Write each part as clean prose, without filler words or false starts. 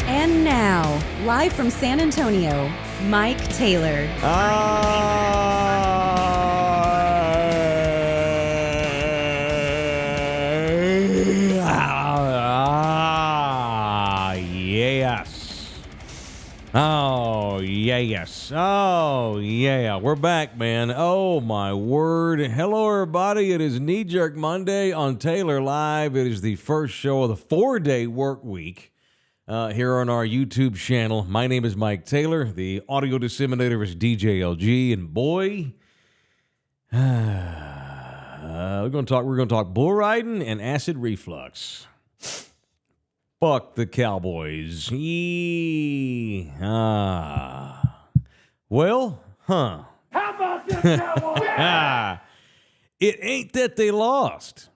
And now, live from San Antonio, Mike Taylor. Yes. Oh, yes. Oh, yeah. We're back, man. Oh, my word. Hello, everybody. It is Knee Jerk Monday on Taylor Live. It is the first show of the 4-day work week here on our YouTube channel. My name is Mike Taylor. The audio disseminator is DJ LG. And boy, we're going to talk bull riding and acid reflux. Fuck the Cowboys. Well, huh. How about this, Cowboys? It ain't that they lost.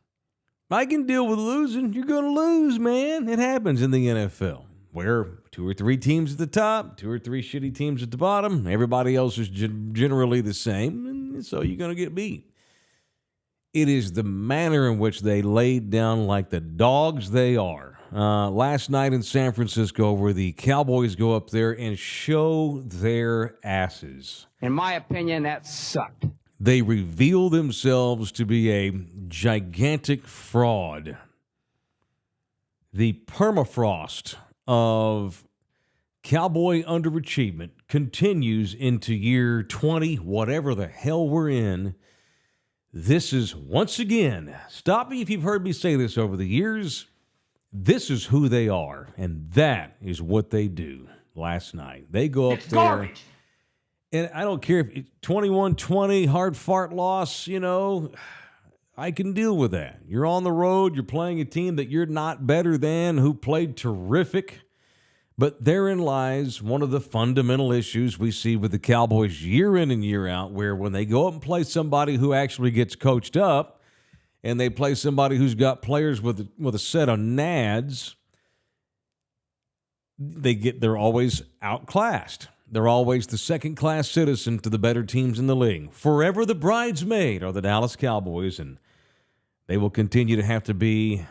I can deal with losing. You're going to lose, man. It happens in the NFL, where 2 or 3 teams at the top, 2 or 3 shitty teams at the bottom. Everybody else is generally the same, and so you're going to get beat. It is the manner in which they laid down like the dogs they are. Last night in San Francisco, where the Cowboys go up there and show their asses. In my opinion, that sucked. They reveal themselves to be a gigantic fraud. The permafrost of Cowboy underachievement continues into year 20, whatever the hell we're in. This is, once again, stop me if you've heard me say this over the years, this is who they are, and that is what they do last night. They go up there. Garbage. And I don't care if it's 21-20, hard fart loss, I can deal with that. You're on the road, you're playing a team that you're not better than, who played terrific. But therein lies one of the fundamental issues we see with the Cowboys year in and year out, where when they go up and play somebody who actually gets coached up, and they play somebody who's got players with a set of nads, they're always outclassed. They're always the second-class citizen to the better teams in the league. Forever the bridesmaid are the Dallas Cowboys, and they will continue to have to be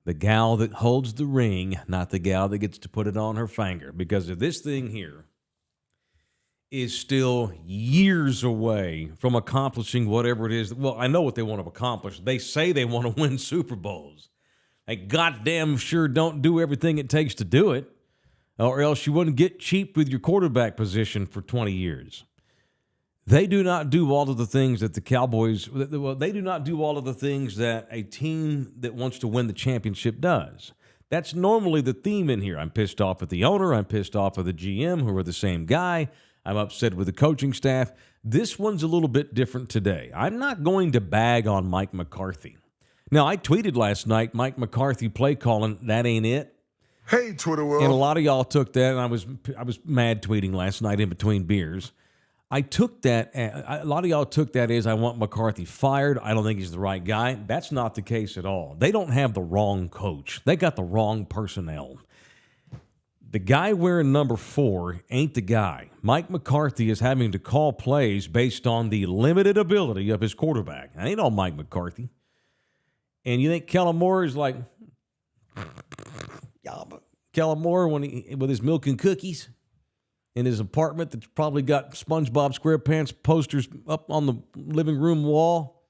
the gal that holds the ring, not the gal that gets to put it on her finger. Because if this thing here is still years away from accomplishing whatever it is. Well, I know what they want to accomplish. They say they want to win Super Bowls. They goddamn sure don't do everything it takes to do it. or else you wouldn't get cheap with your quarterback position for 20 years. They do not do all of the things that the Cowboys, well, they do not do all of the things that a team that wants to win the championship does. That's normally the theme in here. I'm pissed off at the owner. I'm pissed off at the GM, who are the same guy. I'm upset with the coaching staff. This one's a little bit different today. I'm not going to bag on Mike McCarthy. Now, I tweeted last night, Mike McCarthy play calling, that ain't it. Hey, Twitter world. And a lot of y'all took that, and I was mad tweeting last night in between beers. I took that, a lot of y'all took that as I want McCarthy fired. I don't think he's the right guy. That's not the case at all. They don't have the wrong coach. They got the wrong personnel. The guy wearing number 4 ain't the guy. Mike McCarthy is having to call plays based on the limited ability of his quarterback. I ain't all Mike McCarthy. And you think Kellen Moore is like, yeah, but Kellen Moore with his milk and cookies in his apartment that's probably got SpongeBob SquarePants posters up on the living room wall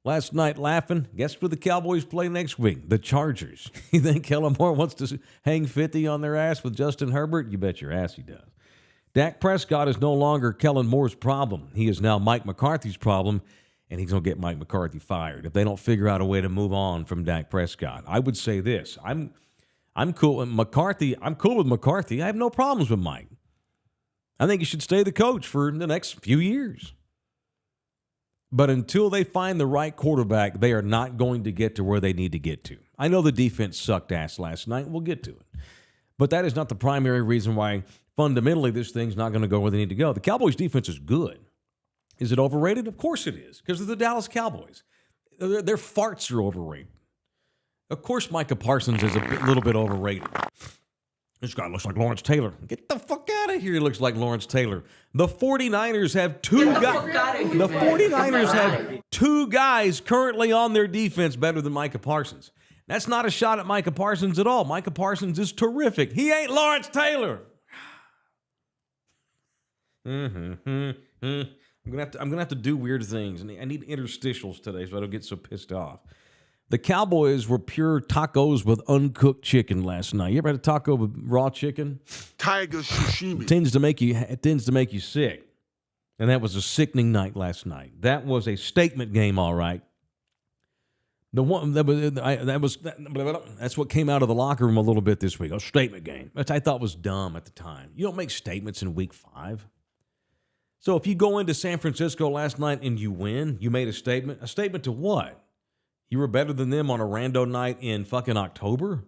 last night laughing. Guess where the Cowboys play next week? The Chargers. You think Kellen Moore wants to hang 50 on their ass with Justin Herbert? You bet your ass he does. Dak Prescott is no longer Kellen Moore's problem. He is now Mike McCarthy's problem, and he's going to get Mike McCarthy fired if they don't figure out a way to move on from Dak Prescott. I would say this. I'm cool with McCarthy. I'm cool with McCarthy. I have no problems with Mike. I think he should stay the coach for the next few years. But until they find the right quarterback, they are not going to get to where they need to get to. I know the defense sucked ass last night. We'll get to it. But that is not the primary reason why fundamentally this thing's not going to go where they need to go. The Cowboys' defense is good. Is it overrated? Of course it is, because of the Dallas Cowboys. Their farts are overrated. Of course Micah Parsons is a little bit overrated. This guy looks like Lawrence Taylor. Get the fuck out of here. He looks like Lawrence Taylor. The 49ers have two guys. The 49ers have 2 guys currently on their defense better than Micah Parsons. That's not a shot at Micah Parsons at all. Micah Parsons is terrific. He ain't Lawrence Taylor. I'm gonna have to do weird things, and I need interstitials today so I don't get so pissed off. The Cowboys were pure tacos with uncooked chicken last night. You ever had a taco with raw chicken? Tiger sashimi. It tends to make you sick. And that was a sickening night last night. That was a statement game, all right. That's what came out of the locker room a little bit this week. A statement game, which I thought was dumb at the time. You don't make statements in week 5. So if you go into San Francisco last night and you win, you made a statement. A statement to what? You were better than them on a rando night in fucking October?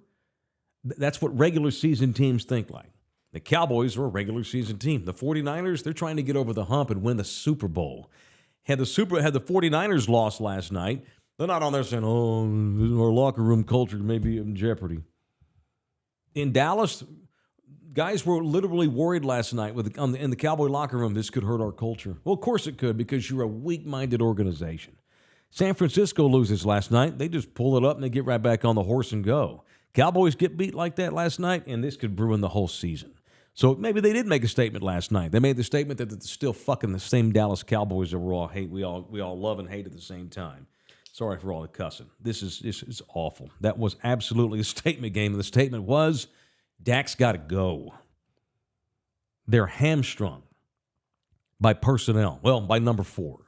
That's what regular season teams think like. The Cowboys are a regular season team. The 49ers, they're trying to get over the hump and win the Super Bowl. Had the 49ers lost last night, they're not on there saying, oh, our locker room culture may be in jeopardy. In Dallas, guys were literally worried last night in the Cowboy locker room, this could hurt our culture. Well, of course it could, because you're a weak-minded organization. San Francisco loses last night. They just pull it up and they get right back on the horse and go. Cowboys get beat like that last night, and this could ruin the whole season. So maybe they did make a statement last night. They made the statement that it's still fucking the same Dallas Cowboys that we all love and hate at the same time. Sorry for all the cussing. This is awful. That was absolutely a statement game, and the statement was, Dak's got to go. They're hamstrung by personnel. Well, by number 4.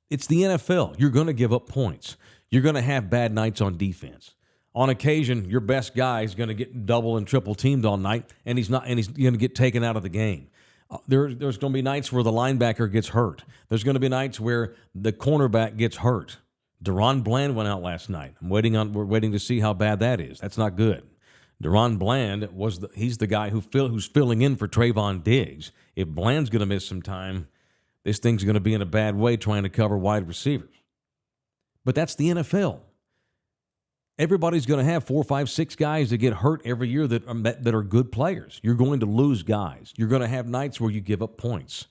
It's the NFL. You're going to give up points. You're going to have bad nights on defense. On occasion, your best guy is going to get double and triple teamed all night, and he's going to get taken out of the game. There's going to be nights where the linebacker gets hurt. There's going to be nights where the cornerback gets hurt. Deron Bland went out last night. We're waiting to see how bad that is. That's not good. Deron Bland he's the guy who's filling in for Trayvon Diggs. If Bland's going to miss some time, this thing's going to be in a bad way trying to cover wide receivers. But that's the NFL. Everybody's going to have 4, 5, 6 guys that get hurt every year that are good players. You're going to lose guys. You're going to have nights where you give up points.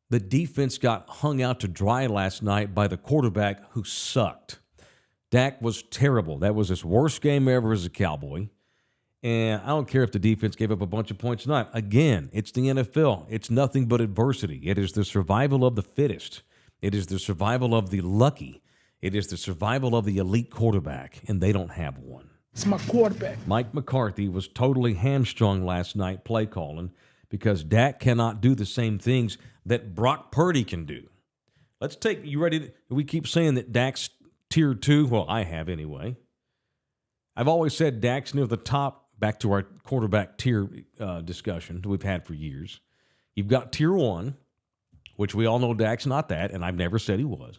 The defense got hung out to dry last night by the quarterback who sucked. Dak was terrible. That was his worst game ever as a Cowboy. And I don't care if the defense gave up a bunch of points or not. Again, it's the NFL. It's nothing but adversity. It is the survival of the fittest. It is the survival of the lucky. It is the survival of the elite quarterback, and they don't have one. It's my quarterback. Mike McCarthy was totally hamstrung last night play calling because Dak cannot do the same things that Brock Purdy can do. Let's take, you ready? We keep saying that Dak's tier 2. Well, I have anyway. I've always said Dak's near the top, back to our quarterback tier discussion that we've had for years. You've got tier 1, which we all know Dak's not that, and I've never said he was.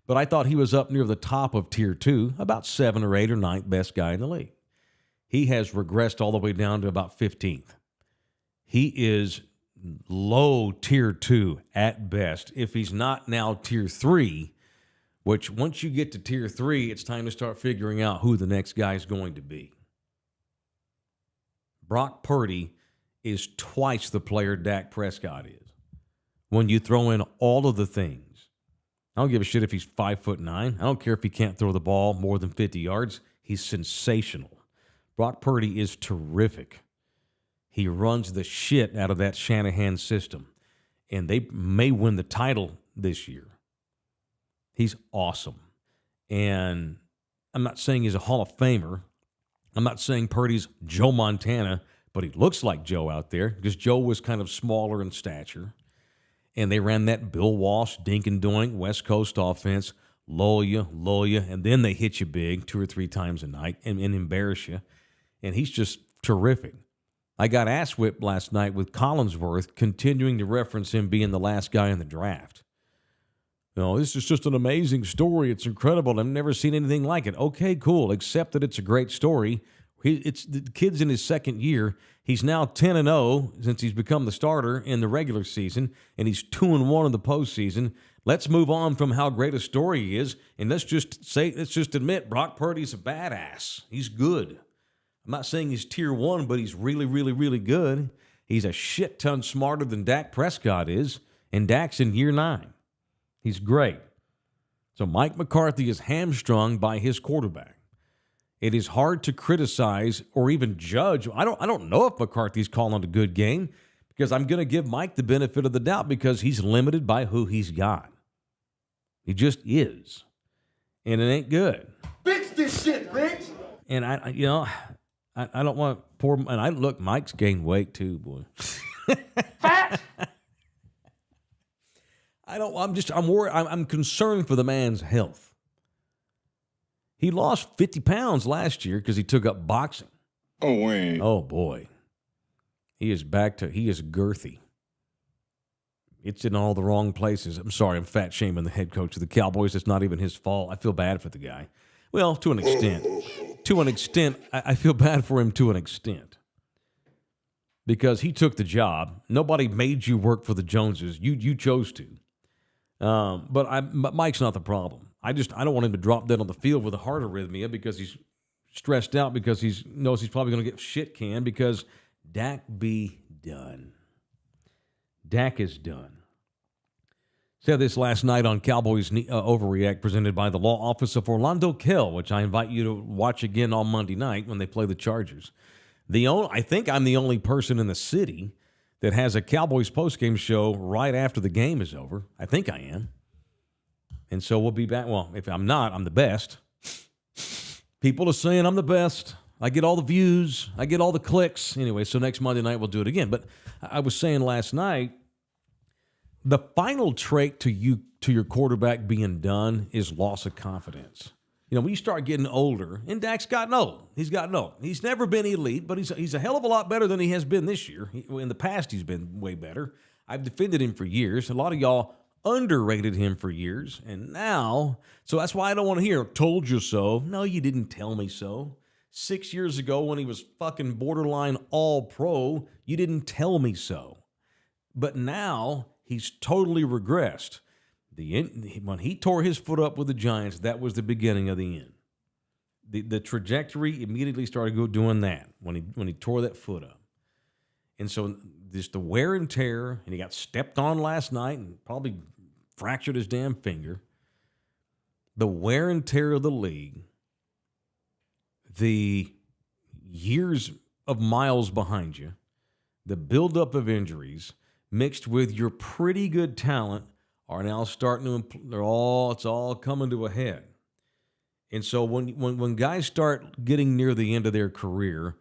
But I thought he was up near the top of tier 2, about 7 or 8 or 9th best guy in the league. He has regressed all the way down to about 15th. He is low tier 2 at best. If he's not now tier 3, which once you get to tier 3, it's time to start figuring out who the next guy is going to be. Brock Purdy is twice the player Dak Prescott is. When you throw in all of the things, I don't give a shit if he's 5'9". I don't care if he can't throw the ball more than 50 yards. He's sensational. Brock Purdy is terrific. He runs the shit out of that Shanahan system, and they may win the title this year. He's awesome. And I'm not saying he's a Hall of Famer. I'm not saying Purdy's Joe Montana, but he looks like Joe out there because Joe was kind of smaller in stature. And they ran that Bill Walsh, dink and doink, West Coast offense, lull you, and then they hit you big 2 or 3 times a night and embarrass you. And he's just terrific. I got ass whipped last night with Collinsworth continuing to reference him being the last guy in the draft. You know, this is just an amazing story. It's incredible. I've never seen anything like it. Okay, cool. Accept that it's a great story. It's the kid's in his second year. He's now 10-0 since he's become the starter in the regular season, and he's 2-1 in the postseason. Let's move on from how great a story he is, and let's just admit Brock Purdy's a badass. He's good. I'm not saying he's tier 1, but he's really, really, really good. He's a shit ton smarter than Dak Prescott is, and Dak's in year 9. He's great. So Mike McCarthy is hamstrung by his quarterback. It is hard to criticize or even judge. I don't know if McCarthy's calling a good game because I'm going to give Mike the benefit of the doubt because he's limited by who he's got. He just is. And it ain't good. Fix this shit, Rich. And I don't want poor, and look, Mike's gained weight too, boy. I'm worried. I'm concerned for the man's health. He lost 50 pounds last year because he took up boxing. Oh, wait. Oh, boy. He is girthy. It's in all the wrong places. I'm sorry, I'm fat shaming the head coach of the Cowboys. It's not even his fault. I feel bad for the guy. Well, to an extent. I feel bad for him to an extent. Because he took the job. Nobody made you work for the Joneses. You chose to. But Mike's not the problem. I don't want him to drop dead on the field with a heart arrhythmia because he's stressed out because he knows he's probably going to get shit canned because Dak be done. Dak is done. Said this last night on Cowboys Overreact presented by the Law Office of Orlando Kell, which I invite you to watch again on Monday night when they play the Chargers. I think I'm the only person in the city that has a Cowboys postgame show right after the game is over. I think I am. And so we'll be back. Well, if I'm not, I'm the best. People are saying I'm the best. I get all the views. I get all the clicks. Anyway, so next Monday night we'll do it again. But I was saying last night, the final trait to your quarterback being done is loss of confidence. You know, when you start getting older, and Dak's gotten old. He's never been elite, but he's a hell of a lot better than he has been this year. In the past, he's been way better. I've defended him for years. A lot of y'all underrated him for years, and now, so that's why I don't want to hear, told you so. No, you didn't tell me so. 6 years ago when he was fucking borderline all-pro, you didn't tell me so. But now, he's totally regressed. When he tore his foot up with the Giants, that was the beginning of the end. The trajectory immediately started doing that when he tore that foot up. And so just the wear and tear, and he got stepped on last night and probably fractured his damn finger. The wear and tear of the league, the years of miles behind you, the buildup of injuries, mixed with your pretty good talent, are now starting to it's all coming to a head. And so when guys start getting near the end of their career,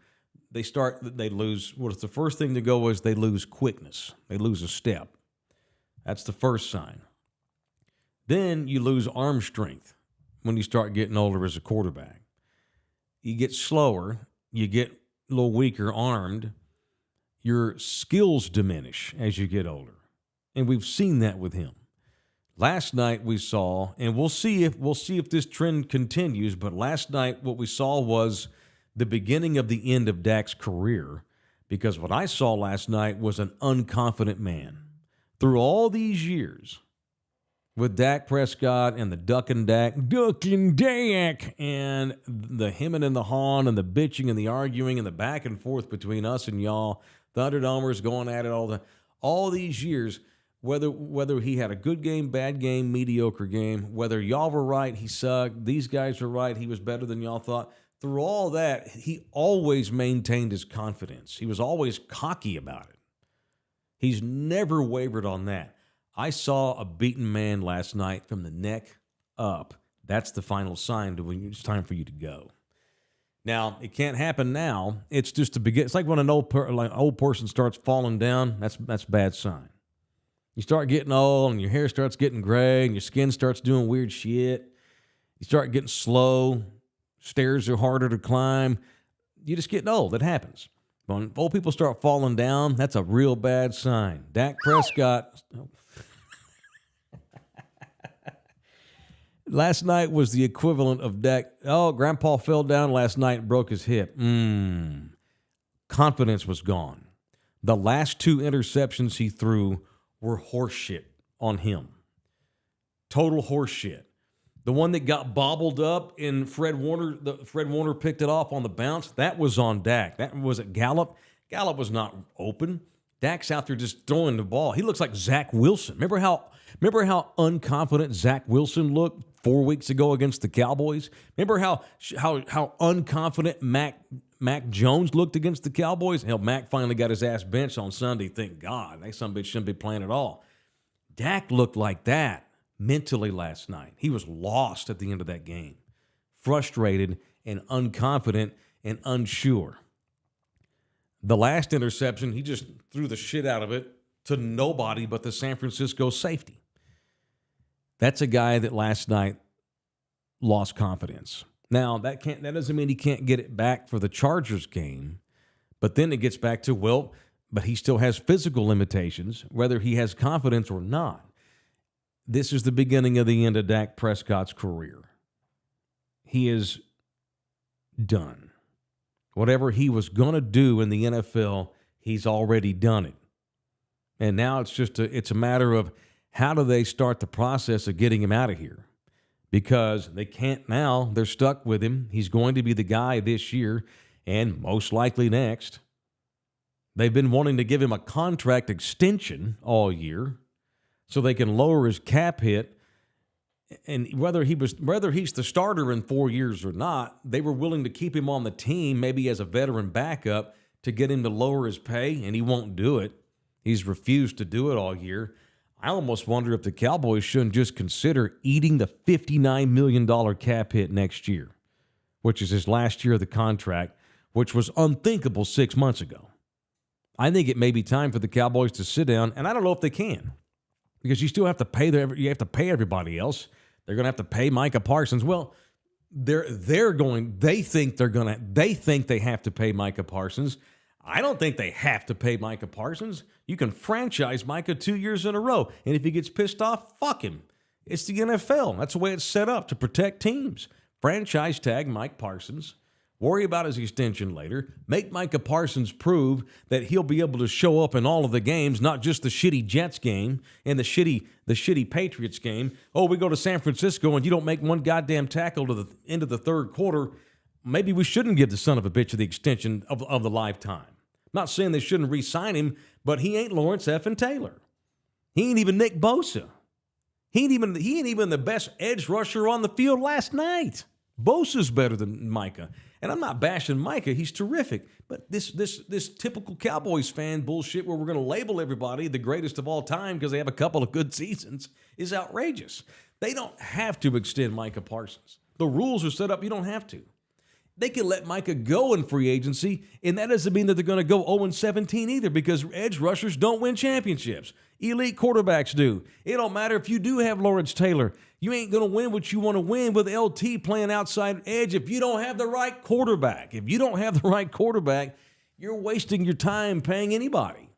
they lose. What's the first thing to go is they lose quickness. They lose a step. That's the first sign. Then you lose arm strength when you start getting older as a quarterback. You get slower. You get a little weaker armed. Your skills diminish as you get older. And we've seen that with him. Last night we saw, and we'll see if this trend continues, but last night what we saw was the beginning of the end of Dak's career, because what I saw last night was an unconfident man. Through all these years with Dak Prescott and the Duck and Dak, and the hemming and the hawing and the bitching and the arguing and the back and forth between us and y'all, Thunderdomers going at it all these years, whether he had a good game, bad game, mediocre game, whether y'all were right, he sucked, these guys were right, he was better than y'all thought. Through all that, he always maintained his confidence. He was always cocky about it. He's never wavered on that. I saw a beaten man last night from the neck up. That's the final sign to when it's time for you to go. Now, it can't happen now. It's just to begin. It's like when an old person starts falling down. That's a bad sign. You start getting old and your hair starts getting gray and your skin starts doing weird shit. You start getting slow. Stairs are harder to climb. You're just getting old. It happens. When old people start falling down, that's a real bad sign. Dak Prescott. Last night was the equivalent of Dak. Oh, Grandpa fell down last night and broke his hip. Confidence was gone. The last 2 interceptions he threw were horseshit on him. Total horseshit. The one that got bobbled up in Fred Warner picked it off on the bounce, that was on Dak. That was at Gallup. Gallup was not open. Dak's out there just throwing the ball. He looks like Zach Wilson. Remember how unconfident Zach Wilson looked 4 weeks ago against the Cowboys? Remember how unconfident Mac Jones looked against the Cowboys? Hell, Mac finally got his ass benched on Sunday. Thank God. That son of a bitch shouldn't be playing at all. Dak looked like that mentally last night. He was lost at the end of that game. Frustrated and unconfident and unsure. The last interception, he just threw the shit out of it to nobody but the San Francisco safety. That's a guy that last night lost confidence. Now, that doesn't mean he can't get it back for the Chargers game, but then it gets back to, but he still has physical limitations, whether he has confidence or not. This is the beginning of the end of Dak Prescott's career. He is done. Whatever he was going to do in the NFL, he's already done it. And now it's a matter of how do they start the process of getting him out of here? Because they can't now. They're stuck with him. He's going to be the guy this year and most likely next. They've been wanting to give him a contract extension all year so they can lower his cap hit. And whether he's the starter in 4 years or not, they were willing to keep him on the team, maybe as a veteran backup, to get him to lower his pay, and he won't do it. He's refused to do it all year. I almost wonder if the Cowboys shouldn't just consider eating the $59 million cap hit next year, which is his last year of the contract, which was unthinkable 6 months ago. I think it may be time for the Cowboys to sit down, and I don't know if they can, because you still have to pay everybody else. They're going to have to pay Micah Parsons. Well, they think they have to pay Micah Parsons. I don't think they have to pay Micah Parsons. You can franchise Micah 2 years in a row, and if he gets pissed off, fuck him. It's the NFL. That's the way it's set up to protect teams. Franchise tag Mike Parsons. Worry about his extension later. Make Micah Parsons prove that he'll be able to show up in all of the games, not just the shitty Jets game and the shitty Patriots game. Oh, we go to San Francisco and you don't make one goddamn tackle to the end of the third quarter. Maybe we shouldn't give the son of a bitch the extension of the lifetime. I'm not saying they shouldn't re-sign him, but he ain't Lawrence Effin Taylor. He ain't even Nick Bosa. He ain't even the best edge rusher on the field last night. Bosa's better than Micah. And I'm not bashing Micah. He's terrific. But this typical Cowboys fan bullshit where we're going to label everybody the greatest of all time because they have a couple of good seasons is outrageous. They don't have to extend Micah Parsons. The rules are set up. You don't have to. They can let Micah go in free agency, and that doesn't mean that they're going to go 0-17 either, because edge rushers don't win championships. Elite quarterbacks do. It don't matter if you do have Lawrence Taylor. You ain't going to win what you want to win with LT playing outside edge if you don't have the right quarterback. If you don't have the right quarterback, you're wasting your time paying anybody.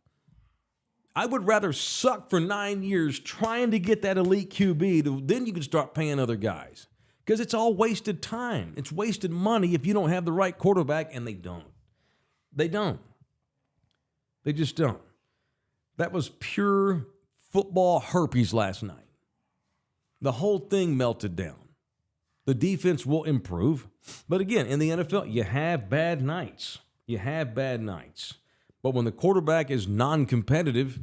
I would rather suck for 9 years trying to get that elite QB, then you can start paying other guys. Because it's all wasted time. It's wasted money if you don't have the right quarterback, and they don't. They don't. They just don't. That was pure football herpes last night. The whole thing melted down. The defense will improve. But again, in the NFL, you have bad nights. You have bad nights. But when the quarterback is non-competitive,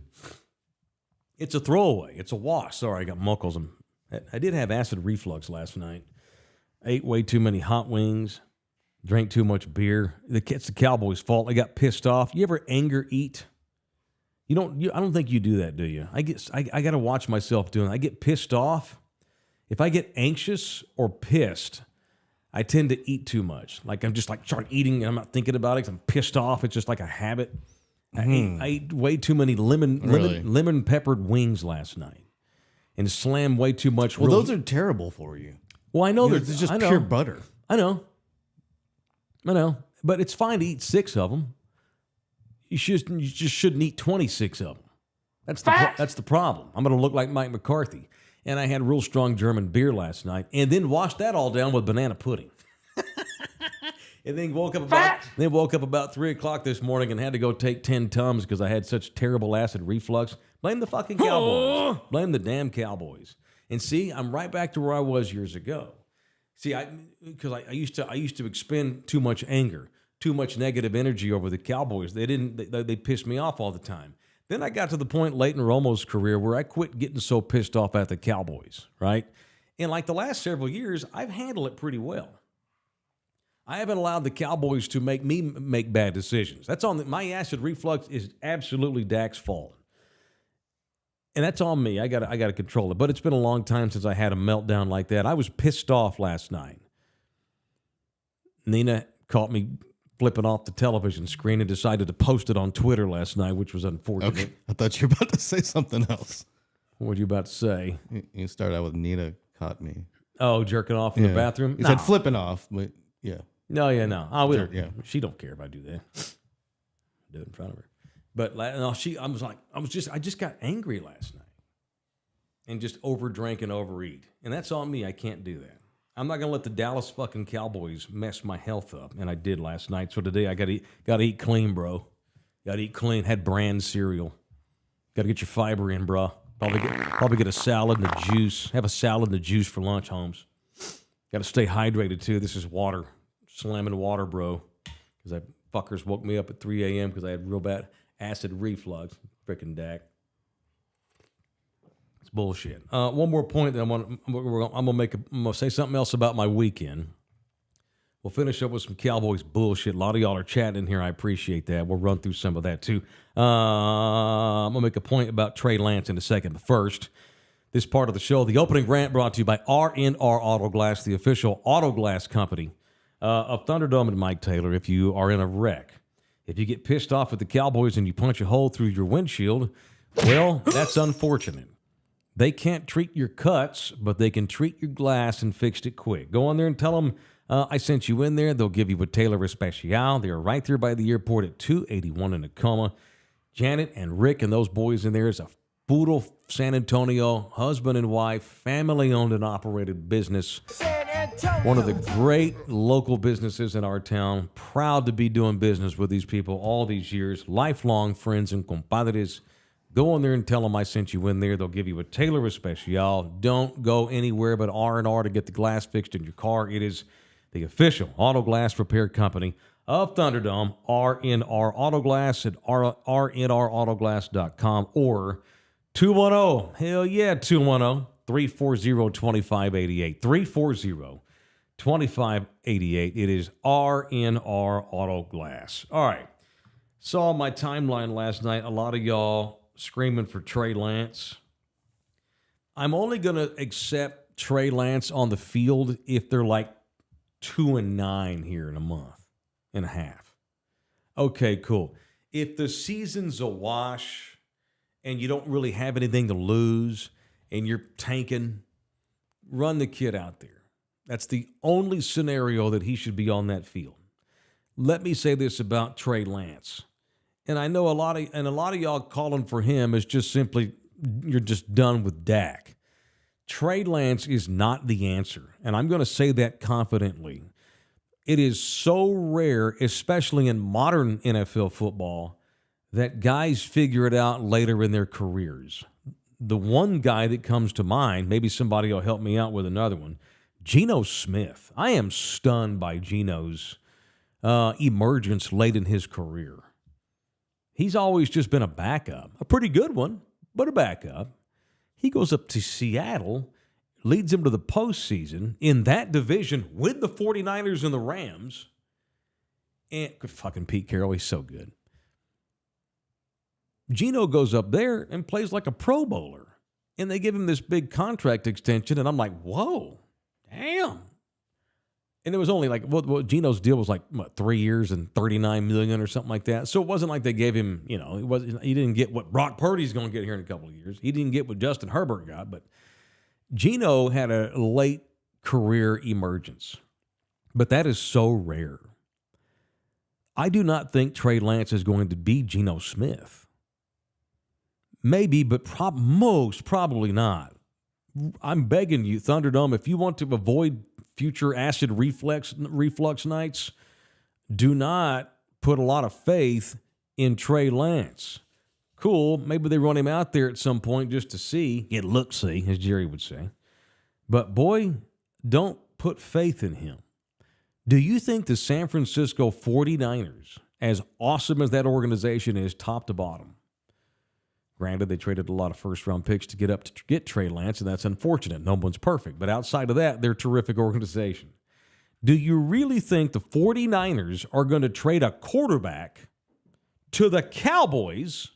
it's a throwaway. It's a wash. Sorry, I got muckles. I did have acid reflux last night. I ate way too many hot wings, drank too much beer. It's the Cowboys' fault. I got pissed off. You ever anger eat? I don't think you do that, do you? I got to watch myself doing it. I get pissed off. If I get anxious or pissed, I tend to eat too much. Like I'm just like start eating and I'm not thinking about it because I'm pissed off. It's just like a habit. I ate way too many lemon peppered wings last night. And slam way too much. Well, those are terrible for you. Well, I know it's just pure butter. I know. But it's fine to eat 6 of them. You just shouldn't eat 26 of them. That's the problem. I'm going to look like Mike McCarthy. And I had real strong German beer last night, and then washed that all down with banana pudding. And then woke up about 3 o'clock this morning and had to go take 10 Tums because I had such terrible acid reflux. Blame the fucking Cowboys. Blame the damn Cowboys. And see, I'm right back to where I was years ago. See, I used to expend too much anger, too much negative energy over the Cowboys. They pissed me off all the time. Then I got to the point late in Romo's career where I quit getting so pissed off at the Cowboys, right? And like the last several years, I've handled it pretty well. I haven't allowed the Cowboys to make me make bad decisions. That's on my acid reflux is absolutely Dak's fault. And that's on me. I got to control it. But it's been a long time since I had a meltdown like that. I was pissed off last night. Nina caught me flipping off the television screen and decided to post it on Twitter last night, which was unfortunate. Okay. I thought you were about to say something else. What were you about to say? You started out with Nina caught me. Oh, jerking off in the bathroom? You said flipping off, but yeah. No. Yeah. She don't care if I do that. Do it in front of her. But no, I just got angry last night and just overdrank and overeat. And that's on me. I can't do that. I'm not going to let the Dallas fucking Cowboys mess my health up. And I did last night. So today I got to eat clean, bro. Got to eat clean. Had bran cereal. Got to get your fiber in, bro. Probably get a salad and a juice. Have a salad and a juice for lunch, Holmes. Got to stay hydrated, too. This is water. Slamming water, bro. Because that fuckers woke me up at 3 a.m. because I had real bad acid reflux. Frickin' Dak. It's bullshit. One more point that I'm gonna say something else about my weekend. We'll finish up with some Cowboys bullshit. A lot of y'all are chatting in here. I appreciate that. We'll run through some of that too. I'm gonna make a point about Trey Lance in a second. But first, this part of the show, the opening rant brought to you by R&R Auto Glass, the official auto glass company of Thunderdome and Mike Taylor. If you are in a wreck, if you get pissed off at the Cowboys and you punch a hole through your windshield, well, that's unfortunate. They can't treat your cuts, but they can treat your glass and fix it quick. Go on there and tell them I sent you in there. They'll give you a Taylor Especial. They are right there by the airport at 281 in Tacoma. Janet and Rick and those boys in there is a Poodle San Antonio, husband and wife, family-owned and operated business. One of the great local businesses in our town. Proud to be doing business with these people all these years. Lifelong friends and compadres. Go in there and tell them I sent you in there. They'll give you a Taylor Especial. Don't go anywhere but R&R to get the glass fixed in your car. It is the official auto glass repair company of Thunderdome, R&R Auto Glass at rnrautoglass.com or 210, hell yeah, 210-340-2588. 340-2588. It is R&R Auto Glass. All right. Saw my timeline last night. A lot of y'all screaming for Trey Lance. I'm only going to accept Trey Lance on the field if they're like 2-9 here in a month and a half? Okay, cool. If the season's a wash and you don't really have anything to lose and you're tanking, run the kid out there. That's the only scenario that he should be on that field. Let me say this about Trey Lance. And I know a lot of y'all calling for him is just simply you're just done with Dak. Trey Lance is not the answer, and I'm going to say that confidently. It is so rare, especially in modern NFL football, that guys figure it out later in their careers. The one guy that comes to mind, maybe somebody will help me out with another one, Geno Smith. I am stunned by Geno's emergence late in his career. He's always just been a backup, a pretty good one, but a backup. He goes up to Seattle, leads them to the postseason in that division with the 49ers and the Rams. And fucking Pete Carroll, he's so good. Geno goes up there and plays like a Pro Bowler. And they give him this big contract extension, and I'm like, whoa, damn. And it was only like, well, Geno's deal was like, 3 years and $39 million or something like that. So it wasn't like they gave him, he didn't get what Brock Purdy's going to get here in a couple of years. He didn't get what Justin Herbert got, but Geno had a late career emergence. But that is so rare. I do not think Trey Lance is going to be Geno Smith. Maybe, but most probably not. I'm begging you, Thunderdome, if you want to avoid future acid reflux nights, do not put a lot of faith in Trey Lance. Cool, maybe they run him out there at some point just to see, get look-see, as Jerry would say. But boy, don't put faith in him. Do you think the San Francisco 49ers, as awesome as that organization is top to bottom, granted, they traded a lot of first-round picks to get Trey Lance, and that's unfortunate. No one's perfect. But outside of that, they're a terrific organization. Do you really think the 49ers are going to trade a quarterback to the Cowboys,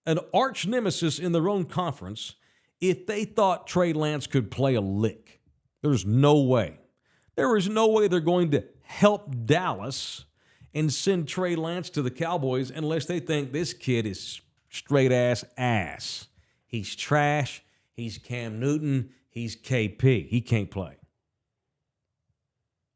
an arch nemesis in their own conference, if they thought Trey Lance could play a lick? There's no way. There is no way they're going to help Dallas and send Trey Lance to the Cowboys unless they think this kid is straight ass. He's trash. He's Cam Newton. He's KP. He can't play.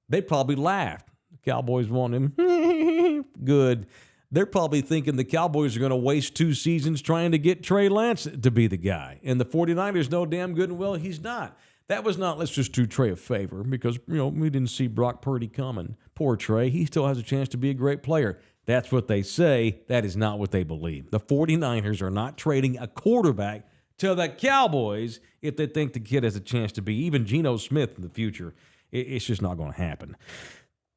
They probably laughed. The Cowboys want him. Good. They're probably thinking the Cowboys are going to waste 2 seasons trying to get Trey Lance to be the guy. And the 49ers know damn good and well he's not. That was not, let's just do Trey a favor because, we didn't see Brock Purdy coming. Poor Trey. He still has a chance to be a great player. That's what they say. That is not what they believe. The 49ers are not trading a quarterback to the Cowboys if they think the kid has a chance to be even Geno Smith in the future. It's just not going to happen.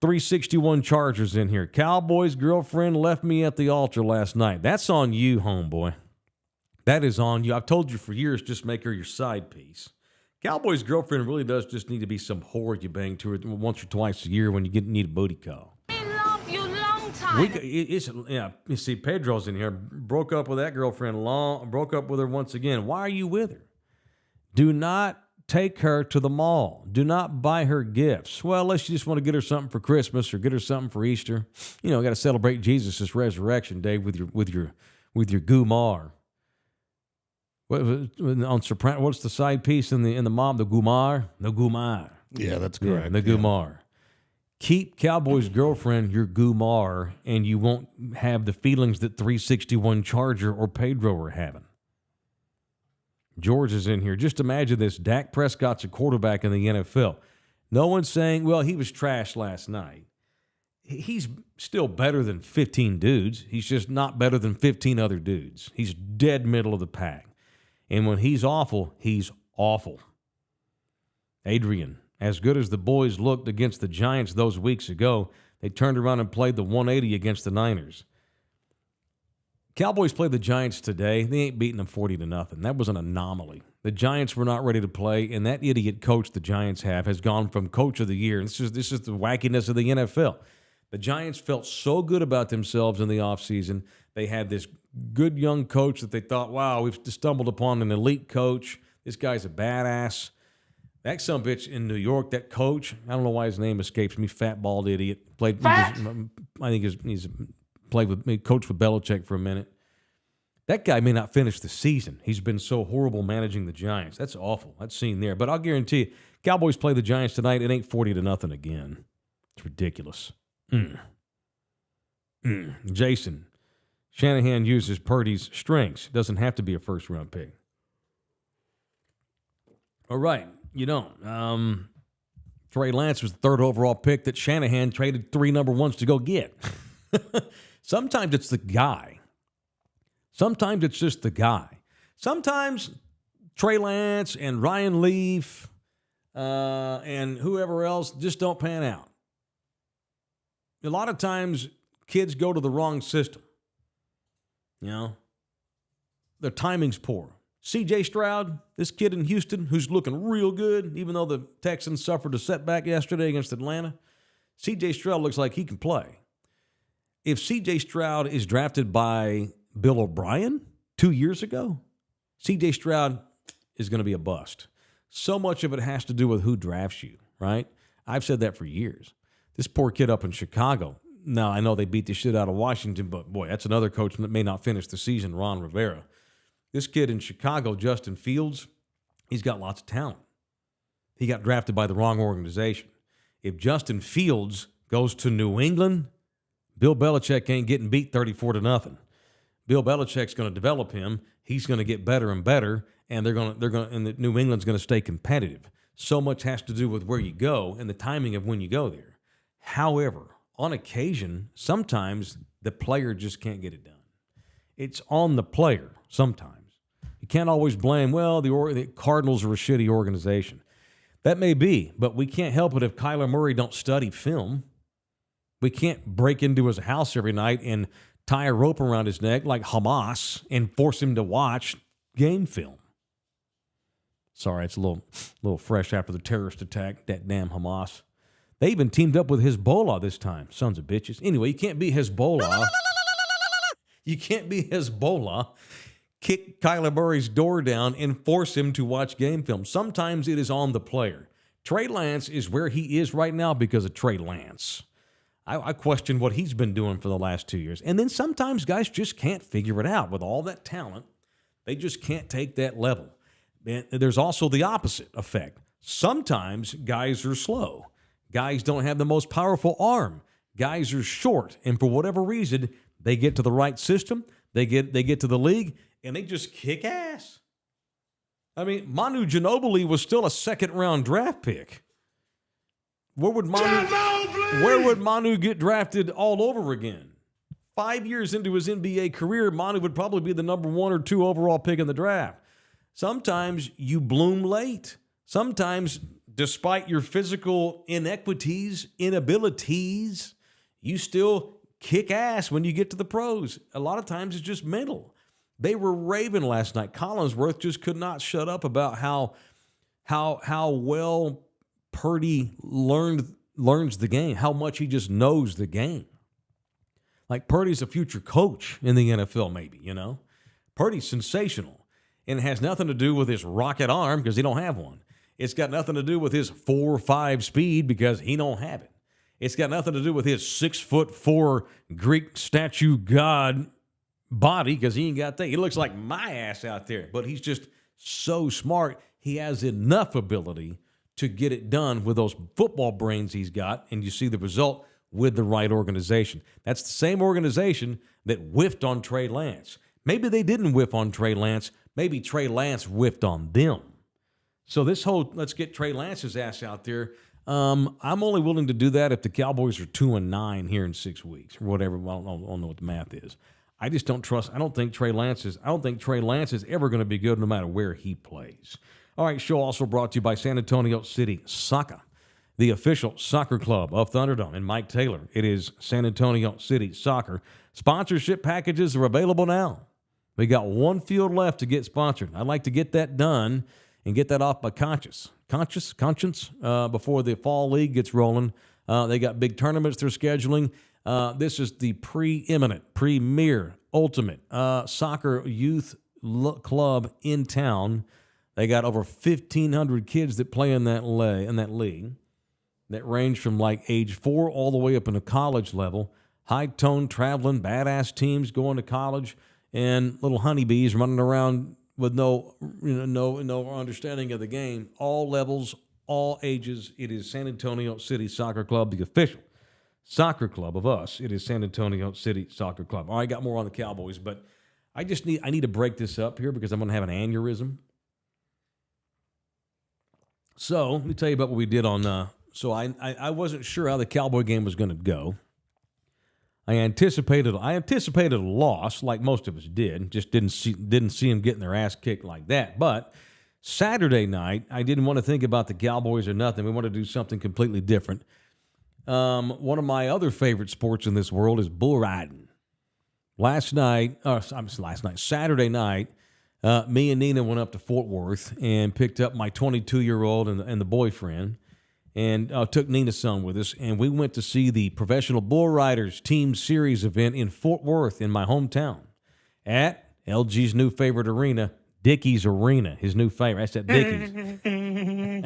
361 Chargers in here. Cowboys' girlfriend left me at the altar last night. That's on you, homeboy. That is on you. I've told you for years, just make her your side piece. Cowboys' girlfriend really does just need to be some whore you bang to her once or twice a year when you need a booty call. You see, Pedro's in here. Broke up with that girlfriend broke up with her once again. Why are you with her? Do not take her to the mall. Do not buy her gifts. Well, unless you just want to get her something for Christmas or get her something for Easter. Got to celebrate Jesus' resurrection day with your gumar. On soprano, what's the side piece in the mom? The gumar. The gumar. Yeah, that's correct. Yeah, the gumar. Keep Cowboys' girlfriend your gumar, and you won't have the feelings that 361 Charger or Pedro are having. George is in here. Just imagine this. Dak Prescott's a quarterback in the NFL. No one's saying, well, he was trash last night. He's still better than 15 dudes. He's just not better than 15 other dudes. He's dead middle of the pack. And when he's awful, he's awful. Adrian. As good as the boys looked against the Giants those weeks ago, they turned around and played the 180 against the Niners. Cowboys play the Giants today. They ain't beating them 40-0. That was an anomaly. The Giants were not ready to play, and that idiot coach the Giants have has gone from coach of the year. This is the wackiness of the NFL. The Giants felt so good about themselves in the offseason. They had this good young coach that they thought, wow, we've stumbled upon an elite coach. This guy's a badass. That sumbitch in New York, that coach, I don't know why his name escapes me, fat, bald idiot. Played, I think he's played with me, coached with Belichick for a minute. That guy may not finish the season. He's been so horrible managing the Giants. That's awful. That's seen there. But I'll guarantee you, Cowboys play the Giants tonight. It ain't 40-0 again. It's ridiculous. Jason, Shanahan uses Purdy's strengths. Doesn't have to be a first-round pick. All right. You don't. Trey Lance was the third overall pick that Shanahan traded 3 number ones to go get. Sometimes it's the guy. Sometimes it's just the guy. Sometimes Trey Lance and Ryan Leaf and whoever else just don't pan out. A lot of times kids go to the wrong system. You know, their timing's poor. C.J. Stroud, this kid in Houston who's looking real good, even though the Texans suffered a setback yesterday against Atlanta. C.J. Stroud looks like he can play. If C.J. Stroud is drafted by Bill O'Brien 2 years ago, C.J. Stroud is going to be a bust. So much of it has to do with who drafts you, right? I've said that for years. This poor kid up in Chicago. Now, I know they beat the shit out of Washington, but boy, that's another coach that may not finish the season, Ron Rivera. This kid in Chicago, Justin Fields, he's got lots of talent. He got drafted by the wrong organization. If Justin Fields goes to New England, Bill Belichick ain't getting beat 34-0. Bill Belichick's going to develop him. He's going to get better and better, and and New England's going to stay competitive. So much has to do with where you go and the timing of when you go there. However, on occasion, sometimes the player just can't get it done. It's on the player sometimes. You can't always blame, well, the Cardinals are a shitty organization. That may be, but we can't help it if Kyler Murray don't study film. We can't break into his house every night and tie a rope around his neck like Hamas and force him to watch game film. Sorry, it's a little fresh after the terrorist attack, that damn Hamas. They even teamed up with Hezbollah this time, sons of bitches. Anyway, you can't be Hezbollah. You can't be Hezbollah, kick Kyler Murray's door down, and force him to watch game film. Sometimes it is on the player. Trey Lance is where he is right now because of Trey Lance. I question what he's been doing for the last 2 years. And then sometimes guys just can't figure it out. With all that talent, they just can't take that level. And there's also the opposite effect. Sometimes guys are slow. Guys don't have the most powerful arm. Guys are short. And for whatever reason, they get to the right system, they get to the league, and they just kick ass. I mean, Manu Ginobili was still a second-round draft pick. Where would Manu get drafted all over again? 5 years into his NBA career, Manu would probably be the number 1 or 2 overall pick in the draft. Sometimes you bloom late. Sometimes, despite your physical inabilities, you still kick ass when you get to the pros. A lot of times it's just mental. They were raving last night. Collinsworth just could not shut up about how well Purdy learns the game, how much he just knows the game. Like Purdy's a future coach in the NFL, maybe, you know. Purdy's sensational, and it has nothing to do with his rocket arm because he don't have one. It's got nothing to do with his 4.5 speed because he don't have it. It's got nothing to do with his 6'4" Greek statue god body because he ain't got that. He looks like my ass out there, but he's just so smart. He has enough ability to get it done with those football brains he's got, and you see the result with the right organization. That's the same organization that whiffed on Trey Lance. Maybe they didn't whiff on Trey Lance. Maybe Trey Lance whiffed on them. So this whole let's get Trey Lance's ass out there, I'm only willing to do that if the Cowboys are 2-9 here in 6 weeks or whatever. Well, I don't know what the math is. I just don't trust. I don't think Trey Lance is ever going to be good no matter where he plays. All right, show also brought to you by San Antonio City Soccer, the official soccer club of Thunderdome and Mike Taylor. It is San Antonio City Soccer. Sponsorship packages are available now. We got one field left to get sponsored. I'd like to get that done and get that off by conscience before the fall league gets rolling. They got big tournaments they're scheduling. This is the premier, ultimate soccer youth club in town. They got over 1,500 kids that play in that league that range from like age 4 all the way up into college level. High-tone, traveling, badass teams going to college, and little honeybees running around with no understanding of the game. All levels, all ages. It is San Antonio City Soccer Club, the official soccer club of us. It is San Antonio City Soccer Club. All right, I got more on the Cowboys, but I need to break this up here because I'm going to have an aneurysm. So let me tell you about what we did on. So I wasn't sure how the Cowboy game was going to go. I anticipated a loss, like most of us did. Just didn't see them getting their ass kicked like that. But Saturday night, I didn't want to think about the Cowboys or nothing. We wanted to do something completely different. One of my other favorite sports in this world is bull riding. Saturday night, me and Nina went up to Fort Worth and picked up my 22-year-old and the boyfriend, and took Nina's son with us, and we went to see the Professional Bull Riders Team Series event in Fort Worth in my hometown at LG's new favorite arena, Dickey's Arena, his new favorite. That's at Dickey's.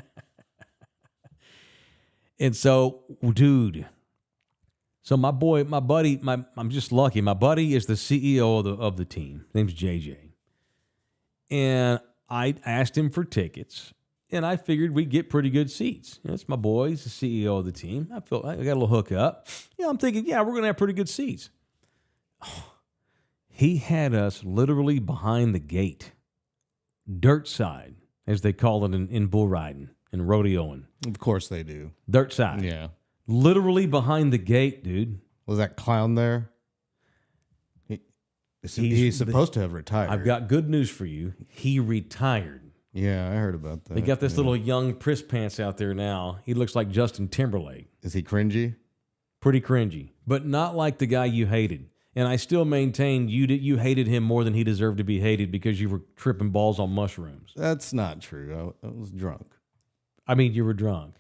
And so, dude, I'm just lucky. My buddy is the CEO of the team. His name's JJ. And I asked him for tickets. And I figured we'd get pretty good seats. It's my boy. He's the CEO of the team. I got a little hookup. I'm thinking, we're going to have pretty good seats. He had us literally behind the gate. Dirt side, as they call it in bull riding and rodeoing. Of course they do. Dirt side. Yeah. Literally behind the gate, dude. Was that clown there? He's supposed to have retired. I've got good news for you. He retired. Yeah, I heard about that. They got this little young Priss Pants out there now. He looks like Justin Timberlake. Is he cringy? Pretty cringy, but not like the guy you hated. And I still maintain you hated him more than he deserved to be hated because you were tripping balls on mushrooms. That's not true. I was drunk. I mean, you were drunk.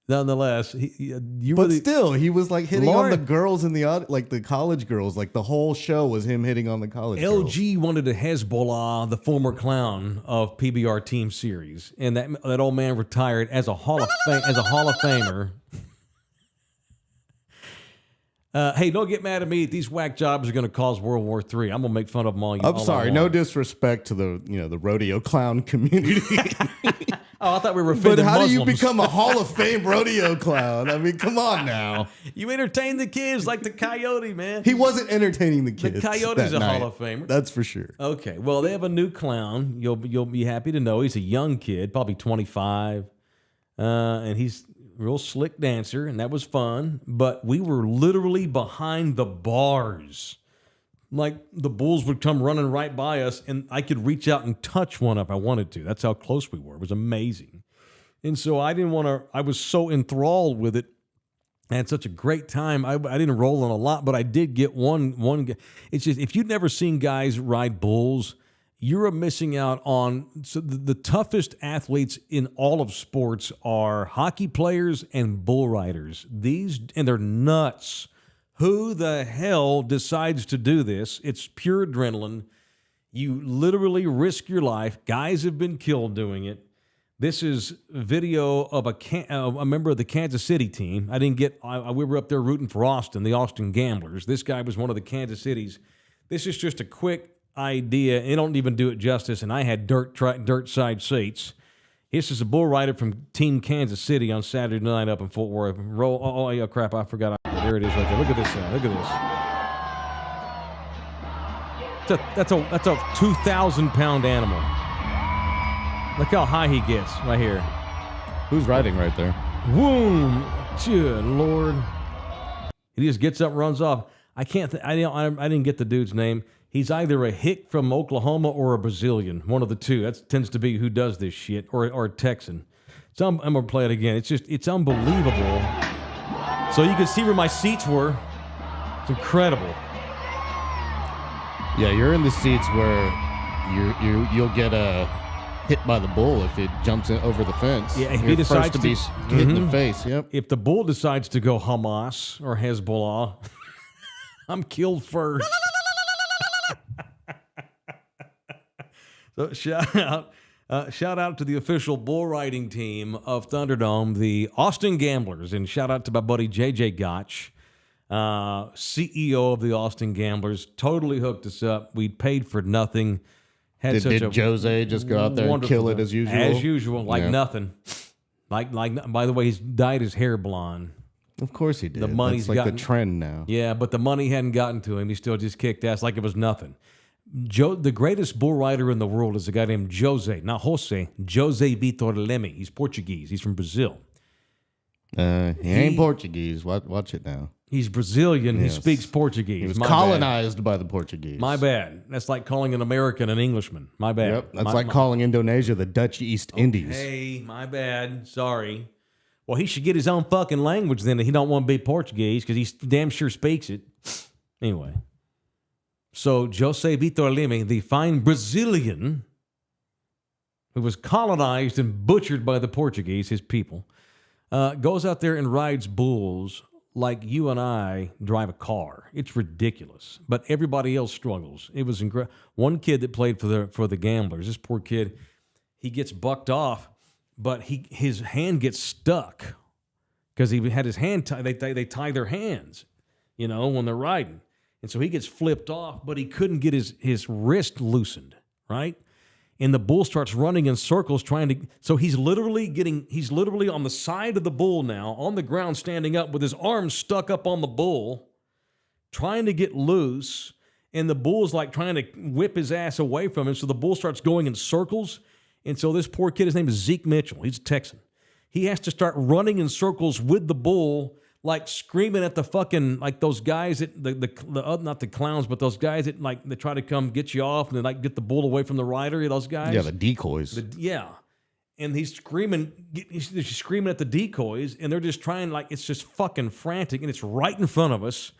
Nonetheless, he was like hitting on the girls in the audience, like the college girls. Like the whole show was him hitting on the college girls. LG wanted to Hezbollah, the former clown of PBR Team Series, and that old man retired as a Hall of Famer. Hey, don't get mad at me. These whack jobs are going to cause World War III. I'm going to make fun of them all. I'm sorry. No disrespect to the rodeo clown community. I thought we were offending But how Muslims. do you become a Hall of Fame rodeo clown? I mean, come on now. You entertain the kids like the Coyote, man. He wasn't entertaining the kids. The Coyote's that a night. Hall of Famer. That's for sure. Okay, well, they have a new clown. You'll be happy to know he's a young kid, probably 25, and he's a real slick dancer, and that was fun. But we were literally behind the bars. Like the bulls would come running right by us, and I could reach out and touch one if I wanted to. That's how close we were. It was amazing. And so I didn't want to. I was so enthralled with it. I had such a great time. I didn't roll on a lot, but I did get one. It's just if you've never seen guys ride bulls, you're missing out on. So the toughest athletes in all of sports are hockey players and bull riders. And they're nuts. Who the hell decides to do this? It's pure adrenaline. You literally risk your life. Guys have been killed doing it. This is video of a member of the Kansas City team. We were up there rooting for Austin, the Austin Gamblers. This guy was one of the Kansas Cities. This is just a quick idea. It don't even do it justice, and I had dirt side seats. This is a bull rider from Team Kansas City on Saturday night up in Fort Worth. Oh, yeah, crap, I forgot. There it is right there. Look at this. That's a 2,000-pound animal. Look how high he gets right here. Who's riding right there? Boom! Good Lord. He just gets up, runs off. I didn't get the dude's name. He's either a hick from Oklahoma or a Brazilian. One of the two. That tends to be who does this shit, or a Texan. So I'm going to play it again. It's unbelievable. So you can see where my seats were. It's incredible. Yeah, you're in the seats where you'll get hit by the bull if it jumps over the fence. Yeah, if you're he decides first to be hit in the face. Yep. If the bull decides to go Hamas or Hezbollah, I'm killed first. So shout out Shout out to the official bull riding team of Thunderdome, the Austin Gamblers, and shout out to my buddy JJ Gotch, CEO of the Austin Gamblers. Totally hooked us up. We paid for nothing. Did Jose just go out there and kill it as usual? As usual, like nothing. Like. By the way, he's dyed his hair blonde. Of course he did. The money's That's like the trend now. Yeah, but the money hadn't gotten to him. He still just kicked ass like it was nothing. The greatest bull rider in the world is a guy named Jose Vitor Leme. He's Portuguese. He's from Brazil. He ain't Portuguese. Watch it now. He's Brazilian. Yes. He speaks Portuguese. He was colonized by the Portuguese. My bad. That's like calling an American an Englishman. My bad. Yep. That's like calling Indonesia the Dutch East Indies. Hey, my bad. Sorry. Well, he should get his own fucking language then. He don't want to be Portuguese because he damn sure speaks it. Anyway. So Jose Vitor Leme, the fine Brazilian who was colonized and butchered by the Portuguese, his people, goes out there and rides bulls like you and I drive a car. It's ridiculous, but everybody else struggles. It was incredible. One kid that played for the Gamblers, this poor kid, he gets bucked off, but his hand gets stuck because he had his hand tied. They tie their hands, when they're riding. And so he gets flipped off, but he couldn't get his wrist loosened, right? And the bull starts running in circles so he's literally on the side of the bull now, on the ground, standing up with his arms stuck up on the bull, trying to get loose, and the bull's like trying to whip his ass away from him. So the bull starts going in circles. And so this poor kid, his name is Zeke Mitchell. He's a Texan. He has to start running in circles with the bull, like screaming at the fucking, like those guys that not the clowns, but those guys that like they try to come get you off and they like get the bull away from the rider. Those guys, yeah, the decoys. And he's screaming at the decoys, and they're just trying, like, it's just fucking frantic, and it's right in front of us.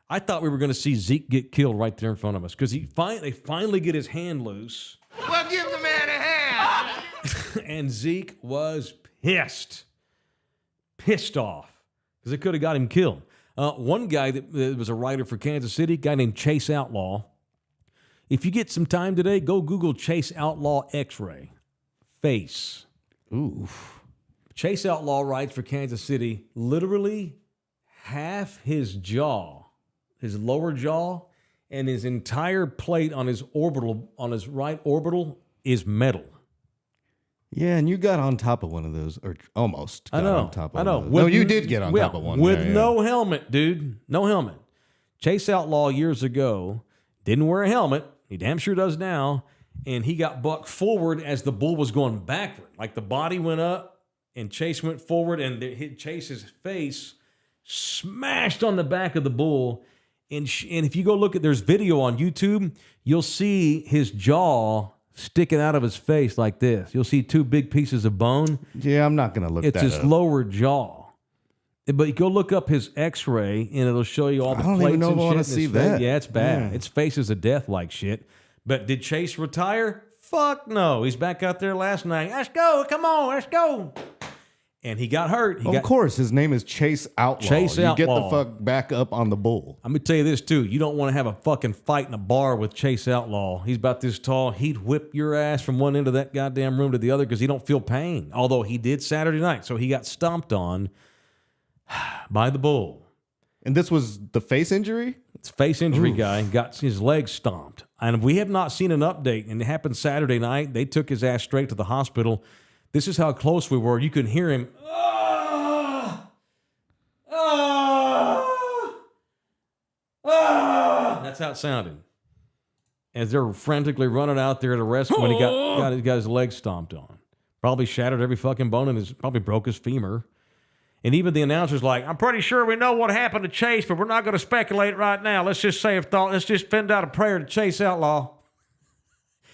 I thought we were going to see Zeke get killed right there in front of us because they finally get his hand loose. Well, give the man a hand. And Zeke was pissed off. Because it could have got him killed. One guy that was a writer for Kansas City, a guy named Chase Outlaw. If you get some time today, go Google Chase Outlaw X-ray face. Ooh. Chase Outlaw writes for Kansas City. Literally half his jaw, his lower jaw, and his entire plate on his right orbital is metal. Yeah, and you got on top of one of those, or almost got on top of one of those. No, you did get on top of one. With no helmet, dude. No helmet. Chase Outlaw years ago didn't wear a helmet. He damn sure does now. And he got bucked forward as the bull was going backward. Like the body went up and Chase went forward and Chase's face smashed on the back of the bull. And if you go look there's video on YouTube, you'll see his jaw sticking out of his face like this. You'll see two big pieces of bone. Yeah, I'm not going to look at that It's his lower jaw. But you go look up his X-ray, and it'll show you all the plates and shit. I don't even know if I want to see that. Yeah, it's bad. Yeah. Its face is a death like shit. But did Chase retire? Fuck no. He's back out there last night. Let's go. Come on. Let's go. And he got hurt. Of course, his name is Chase Outlaw. Chase Outlaw. You get the fuck back up on the bull. I'm going to tell you this, too. You don't want to have a fucking fight in a bar with Chase Outlaw. He's about this tall. He'd whip your ass from one end of that goddamn room to the other because he don't feel pain. Although he did Saturday night. So he got stomped on by the bull. And this was the face injury? It's face injury. Oof. Guy got his leg stomped. And we have not seen an update. And it happened Saturday night. They took his ass straight to the hospital. This is how close we were. You could hear him. That's how it sounded. As they're frantically running out there to rescue when he got his leg stomped on. Probably shattered every fucking bone and probably broke his femur. And even the announcer's like, I'm pretty sure we know what happened to Chase, but we're not going to speculate right now. Let's just let's just send out a prayer to Chase Outlaw.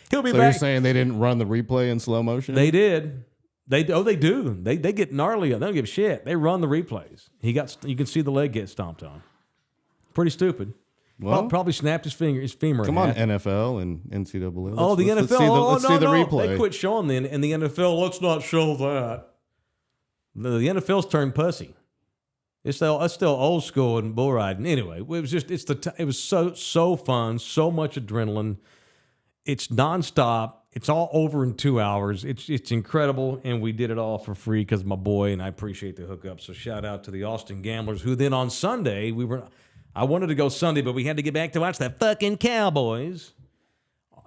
He'll be back. So you're saying they didn't run the replay in slow motion? They did. They do. They get gnarly. They don't give a shit. They run the replays. You can see the leg get stomped on. Pretty stupid. Well, probably snapped his femur. Come on, NFL and NCAA. Oh, the NFL. Let's see the replay. They quit showing in the NFL. Let's not show that. The NFL's turned pussy. It's still old school and bull riding. Anyway, it was just it was so fun, so much adrenaline. It's nonstop. It's all over in 2 hours. It's incredible, and we did it all for free because of my boy, and I appreciate the hookup. So shout out to the Austin Gamblers, who then on Sunday, I wanted to go Sunday, but we had to get back to watch that fucking Cowboys.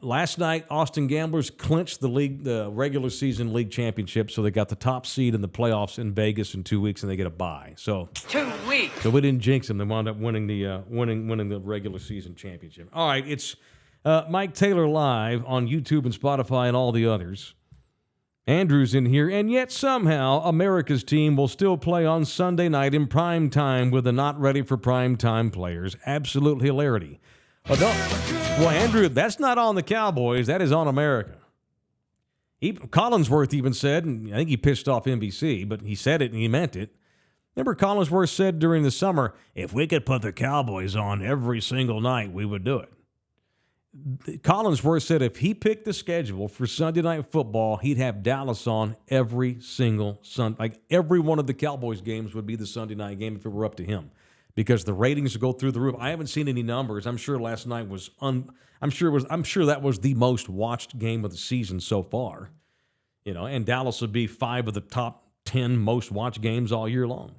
Last night, Austin Gamblers clinched the regular season league championship, so they got the top seed in the playoffs in Vegas in 2 weeks, and they get a bye. So 2 weeks. So we didn't jinx them. They wound up winning the regular season championship. All right, it's Mike Taylor live on YouTube and Spotify and all the others. Andrew's in here, and yet somehow America's team will still play on Sunday night in prime time with the not ready for prime time players. Absolute hilarity. Well, Andrew, that's not on the Cowboys. That is on America. Collinsworth even said, and I think he pissed off NBC, but he said it and he meant it. Remember Collinsworth said during the summer, if we could put the Cowboys on every single night, we would do it. Collinsworth said if he picked the schedule for Sunday Night Football, he'd have Dallas on every single Sunday. Like every one of the Cowboys games would be the Sunday night game if it were up to him, because the ratings would go through the roof. I haven't seen any numbers. I'm sure last night was I'm sure that was the most watched game of the season so far. And Dallas would be 5 of the top 10 most watched games all year long.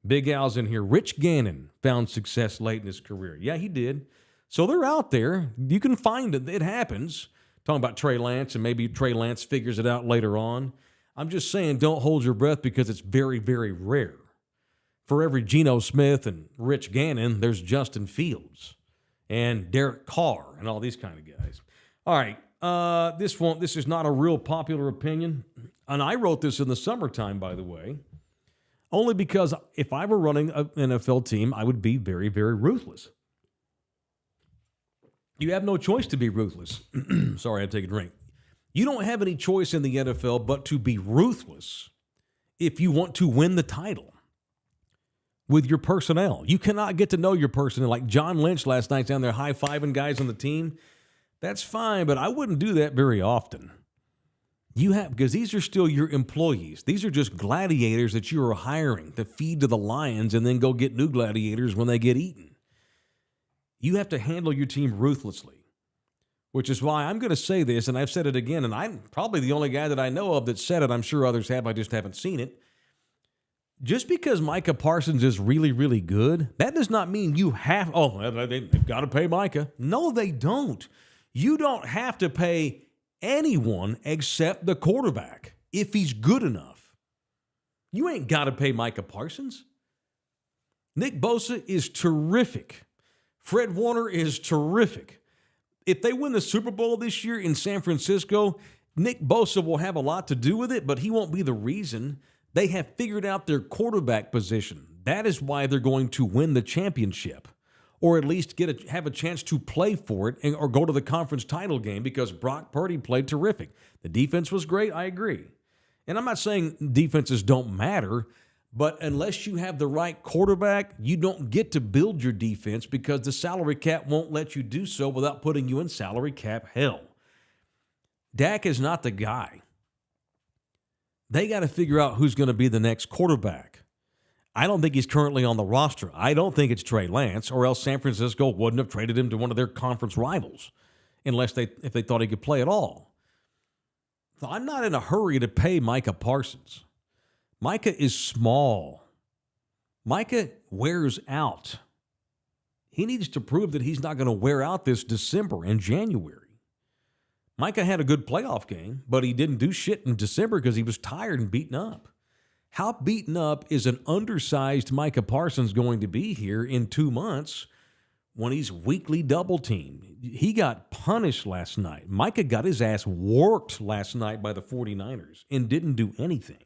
Big Al's in here. Rich Gannon found success late in his career. Yeah, he did. So they're out there. You can find it. It happens. Talking about Trey Lance, and maybe Trey Lance figures it out later on. I'm just saying, don't hold your breath because it's very, very rare. For every Geno Smith and Rich Gannon, there's Justin Fields and Derek Carr and all these kind of guys. All right, this is not a real popular opinion, and I wrote this in the summertime, by the way, only because if I were running an NFL team, I would be very, very ruthless. You have no choice to be ruthless. Sorry, I had to take a drink. You don't have any choice in the NFL but to be ruthless if you want to win the title with your personnel. You cannot get to know your personnel. Like John Lynch last night down there high-fiving guys on the team. That's fine, but I wouldn't do that very often. Because these are still your employees. These are just gladiators that you are hiring to feed to the lions and then go get new gladiators when they get eaten. You have to handle your team ruthlessly, which is why I'm going to say this, and I've said it again, and I'm probably the only guy that I know of that said it. I'm sure others have. I just haven't seen it. Just because Micah Parsons is really, really good, that does not mean you have, they've got to pay Micah. No, they don't. You don't have to pay anyone except the quarterback if he's good enough. You ain't got to pay Micah Parsons. Nick Bosa is terrific. Fred Warner is terrific. If they win the Super Bowl this year in San Francisco, Nick Bosa will have a lot to do with it, but he won't be the reason. They have figured out their quarterback position. That is why they're going to win the championship, or at least have a chance to play for it or go to the conference title game, because Brock Purdy played terrific. The defense was great, I agree. And I'm not saying defenses don't matter, but unless you have the right quarterback, you don't get to build your defense because the salary cap won't let you do so without putting you in salary cap hell. Dak is not the guy. They got to figure out who's going to be the next quarterback. I don't think he's currently on the roster. I don't think it's Trey Lance, or else San Francisco wouldn't have traded him to one of their conference rivals if they thought he could play at all. So I'm not in a hurry to pay Micah Parsons. Micah is small. Micah wears out. He needs to prove that he's not going to wear out this December and January. Micah had a good playoff game, but he didn't do shit in December because he was tired and beaten up. How beaten up is an undersized Micah Parsons going to be here in 2 months when he's weekly double-teamed? He got punished last night. Micah got his ass worked last night by the 49ers and didn't do anything.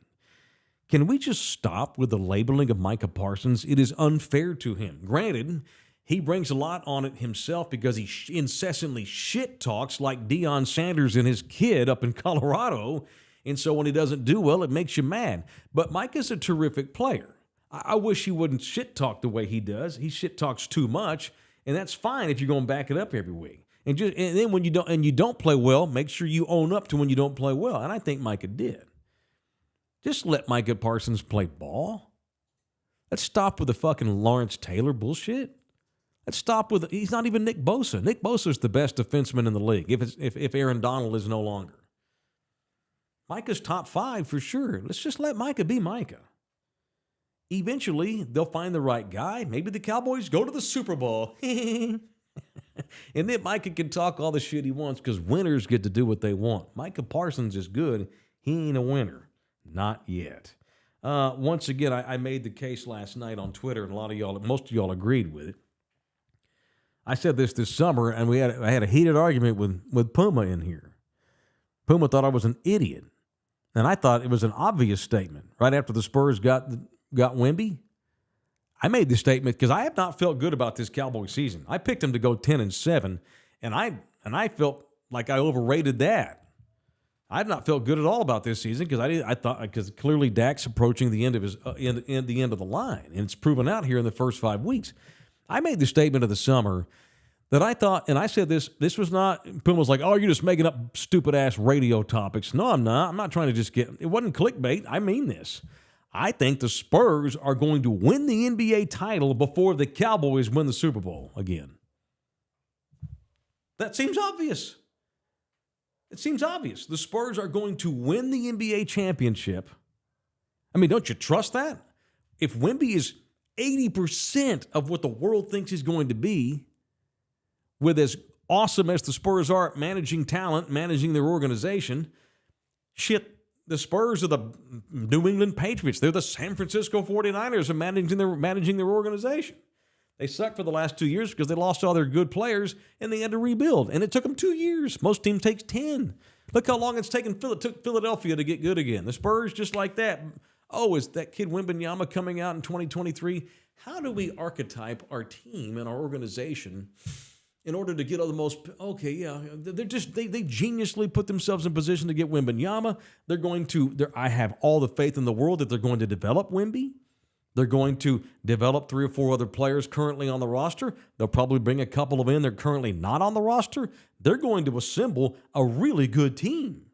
Can we just stop with the labeling of Micah Parsons? It is unfair to him. Granted, he brings a lot on it himself because he incessantly shit talks like Deion Sanders and his kid up in Colorado. And so when he doesn't do well, it makes you mad. But Micah's a terrific player. I wish he wouldn't shit talk the way he does. He shit talks too much, and that's fine if you're going to back it up every week. And then when you don't play well, make sure you own up to when you don't play well. And I think Micah did. Just let Micah Parsons play ball. Let's stop with the fucking Lawrence Taylor bullshit. Let's stop with, he's not even Nick Bosa. Nick Bosa's the best defenseman in the league if Aaron Donald is no longer. Micah's top 5 for sure. Let's just let Micah be Micah. Eventually, they'll find the right guy. Maybe the Cowboys go to the Super Bowl. And then Micah can talk all the shit he wants because winners get to do what they want. Micah Parsons is good. He ain't a winner. Not yet. Once again, I made the case last night on Twitter, and most of y'all agreed with it. I said this summer, and I had a heated argument with Puma in here. Puma thought I was an idiot, and I thought it was an obvious statement. Right after the Spurs got Wemby, I made the statement because I have not felt good about this Cowboy season. I picked them to go 10-7, and I felt like I overrated that. I've not felt good at all about this season because clearly Dak's approaching the end of the end of the line, and it's proven out here in the first 5 weeks. I made the statement of the summer that I thought, and I said this was not, Puma was like, oh, you're just making up stupid-ass radio topics. No, I'm not. I'm not trying to just it wasn't clickbait. I mean this. I think the Spurs are going to win the NBA title before the Cowboys win the Super Bowl again. That seems obvious. It seems obvious. The Spurs are going to win the NBA championship. I mean, don't you trust that? If Wemby is 80% of what the world thinks he's going to be, with as awesome as the Spurs are at managing talent, managing their organization, shit, the Spurs are the New England Patriots. They're the San Francisco 49ers of managing their organization. They sucked for the last 2 years because they lost all their good players and they had to rebuild. And it took them 2 years. Most teams take 10. Look how long it took Philadelphia to get good again. The Spurs, just like that. Oh, is that kid Wembanyama coming out in 2023? How do we archetype our team and our organization in order to get all the most, okay, yeah, they geniusly put themselves in position to get Wembanyama. I have all the faith in the world that they're going to develop Wemby. They're going to develop 3 or 4 other players currently on the roster. They'll probably bring a couple of in. They're currently not on the roster. They're going to assemble a really good team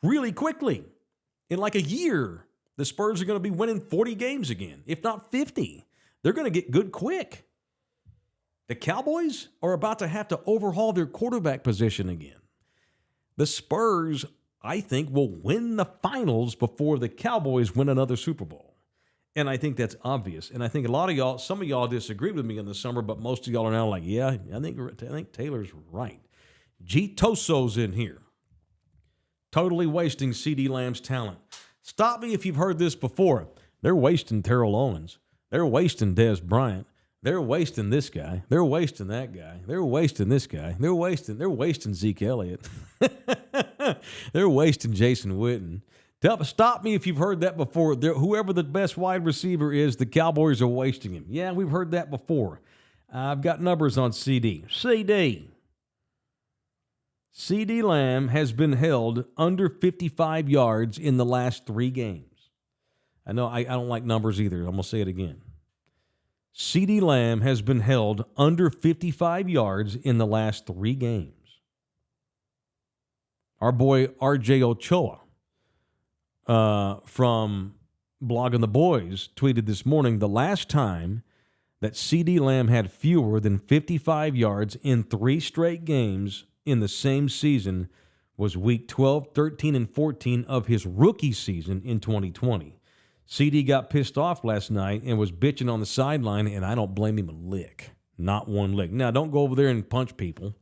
really quickly. In like a year, the Spurs are going to be winning 40 games again, if not 50. They're going to get good quick. The Cowboys are about to have to overhaul their quarterback position again. The Spurs, I think, will win the finals before the Cowboys win another Super Bowl. And I think that's obvious. And I think some of y'all disagreed with me in the summer, but most of y'all are now like, yeah, I think Taylor's right. G. Toso's in here. Totally wasting CeeDee Lamb's talent. Stop me if you've heard this before. They're wasting Terrell Owens. They're wasting Dez Bryant. They're wasting this guy. They're wasting that guy. They're wasting this guy. They're wasting Zeke Elliott. They're wasting Jason Witten. Stop me if you've heard that before. Whoever the best wide receiver is, the Cowboys are wasting him. Yeah, we've heard that before. I've got numbers on CD. CeeDee Lamb has been held under 55 yards in the last 3 games. I know I don't like numbers either. I'm going to say it again. CeeDee Lamb has been held under 55 yards in the last 3 games. Our boy R.J. Ochoa from Blogging the Boys tweeted this morning, the last time that CeeDee Lamb had fewer than 55 yards in 3 straight games in the same season was week 12, 13, and 14 of his rookie season in 2020. CD got pissed off last night and was bitching on the sideline, and I don't blame him a lick. Not one lick. Now, don't go over there and punch people.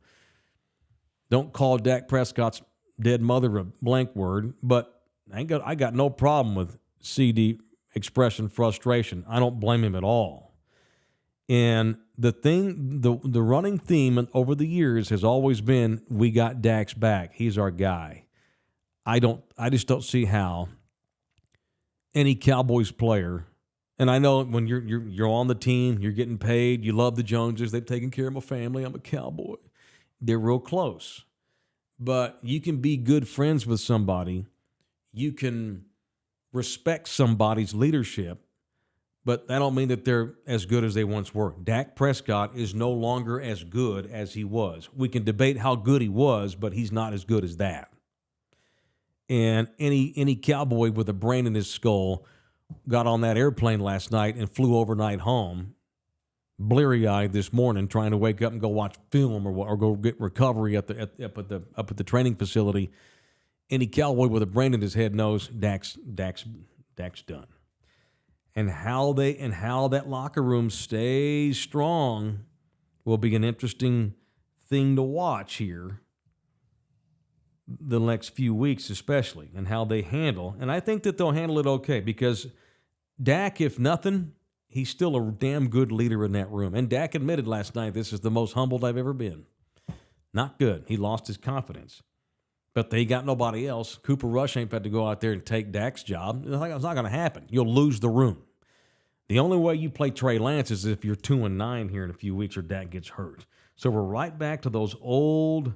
Don't call Dak Prescott's dead mother a blank word, but I got no problem with CD expressing frustration. I don't blame him at all. And the running theme over the years has always been, we got Dak's back. He's our guy. I just don't see how any Cowboys player, and I know when you're on the team, you're getting paid, you love the Joneses, they've taken care of my family, I'm a Cowboy. They're real close. But you can be good friends with somebody, you can respect somebody's leadership, but that don't mean that they're as good as they once were. Dak Prescott is no longer as good as he was. We can debate how good he was, but he's not as good as that. And any Cowboy with a brain in his skull got on that airplane last night and flew overnight home bleary-eyed this morning trying to wake up and go watch film or go get recovery up at the training facility. Any Cowboy with a brain in his head knows Dak's done. And how that locker room stays strong will be an interesting thing to watch here the next few weeks, especially, and how they handle. And I think that they'll handle it okay because Dak, if nothing, he's still a damn good leader in that room. And Dak admitted last night, this is the most humbled I've ever been. Not good. He lost his confidence. But they got nobody else. Cooper Rush ain't had to go out there and take Dak's job. It's not going to happen. You'll lose the room. The only way you play Trey Lance is if you're 2-9 here in a few weeks or Dak gets hurt. So we're right back to those old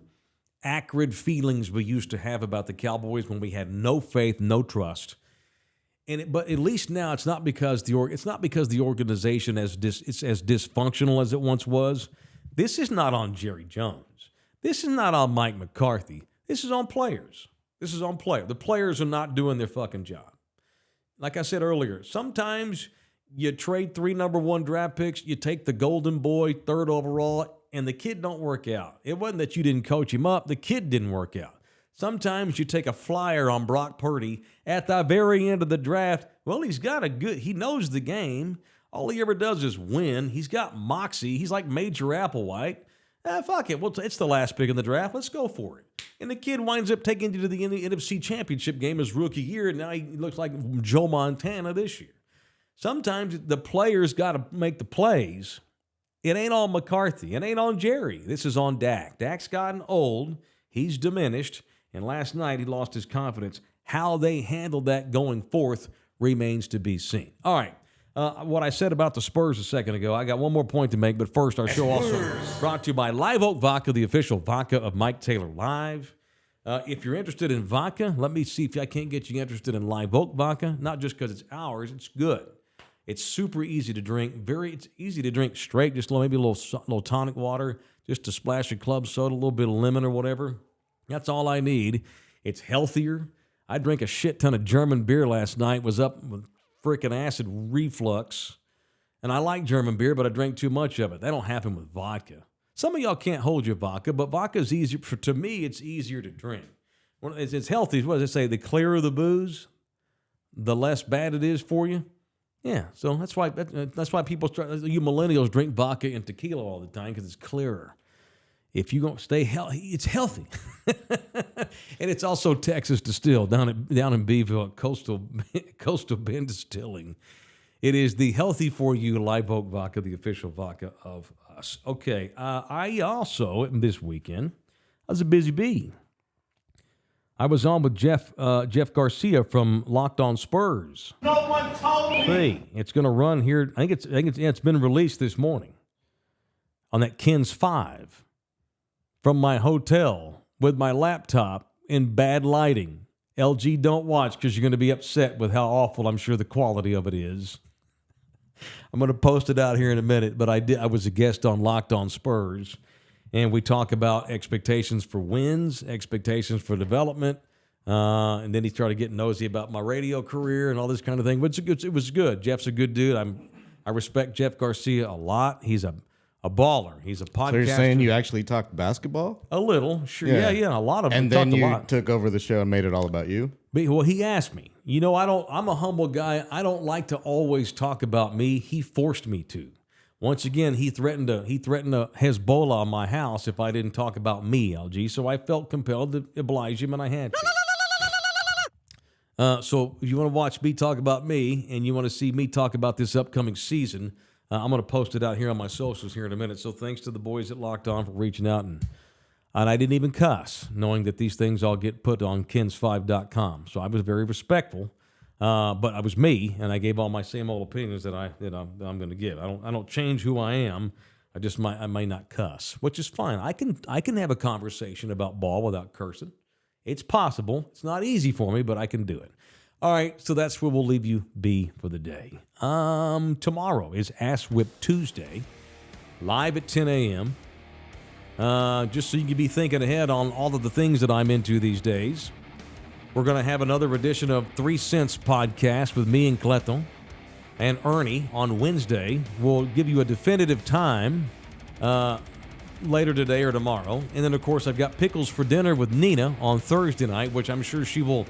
acrid feelings we used to have about the Cowboys when we had no faith, no trust. But at least now it's not because the organization it's as dysfunctional as it once was. This is not on Jerry Jones. This is not on Mike McCarthy. This is on players. The players are not doing their fucking job. Like I said earlier, sometimes you trade 3 number 1 draft picks, you take the golden boy 3rd overall, and the kid don't work out. It wasn't that you didn't coach him up. The kid didn't work out. Sometimes you take a flyer on Brock Purdy at the very end of the draft. Well, he knows the game. All he ever does is win. He's got moxie. He's like Major Applewhite. Fuck it. Well, it's the last pick in the draft. Let's go for it. And the kid winds up taking you to the NFC Championship game his rookie year, and now he looks like Joe Montana this year. Sometimes the players got to make the plays. It ain't on McCarthy. It ain't on Jerry. This is on Dak. Dak's gotten old. He's diminished. And last night he lost his confidence. How they handle that going forth remains to be seen. All right. What I said about the Spurs a second ago, I got one more point to make, but first our show also brought to you by Live Oak Vodka, the official vodka of Mike Taylor Live. If you're interested in vodka, let me see if I can't get you interested in Live Oak Vodka, not just because it's ours, it's good. It's super easy to drink. It's easy to drink straight, just maybe a little tonic water, just a splash of club soda, a little bit of lemon or whatever. That's all I need. It's healthier. I drank a shit ton of German beer last night, was up with freaking acid reflux. And I like German beer, but I drank too much of it. That don't happen with vodka. Some of y'all can't hold your vodka, but vodka is easier. To me, it's easier to drink. It's healthy. What does it say? The clearer the booze, the less bad it is for you. Yeah, so that's why people, you millennials, drink vodka and tequila all the time because it's clearer. If you don't stay healthy, it's healthy. And it's also Texas distilled down in Beeville at Coastal Bend Distilling. It is the healthy for you Live Oak Vodka, the official vodka of us. Okay, I also, this weekend, I was a busy bee. I was on with Jeff Garcia from Locked On Spurs. No one told me. Hey, it's going to run here. I think it's been released this morning on that Kins 5 from my hotel with my laptop in bad lighting. LG, don't watch because you're going to be upset with how awful I'm sure the quality of it is. I'm going to post it out here in a minute, but I was a guest on Locked On Spurs. And we talk about expectations for wins, expectations for development. And then he started getting nosy about my radio career and all this kind of thing. But it was good. Jeff's a good dude. I respect Jeff Garcia a lot. He's a baller. He's a podcaster. So you're saying you actually talked basketball? A little, sure. Yeah. A lot of it. And then you took over the show and made it all about you? Well, he asked me. I'm a humble guy. I don't like to always talk about me. He forced me to. Once again, he threatened a Hezbollah on my house if I didn't talk about me, LG. So I felt compelled to oblige him, and I had to. So if you want to watch me talk about me, and you want to see me talk about this upcoming season, I'm going to post it out here on my socials here in a minute. So thanks to the boys at Locked On for reaching out, and I didn't even cuss, knowing that these things all get put on kins5.com. So I was very respectful. But I was me, and I gave all my same old opinions that I'm going to give. I don't change who I am. I may not cuss, which is fine. I can have a conversation about ball without cursing. It's possible. It's not easy for me, but I can do it. All right, so that's where we'll leave you be for the day. Tomorrow is Ass Whip Tuesday, live at 10 a.m. Just so you can be thinking ahead on all of the things that I'm into these days. We're going to have another edition of 3 Cents Podcast with me and Cleto. and Ernie on Wednesday. We'll give you a definitive time later today or tomorrow. And then, of course, I've got Pickles for Dinner with Nina on Thursday night, which I'm sure she will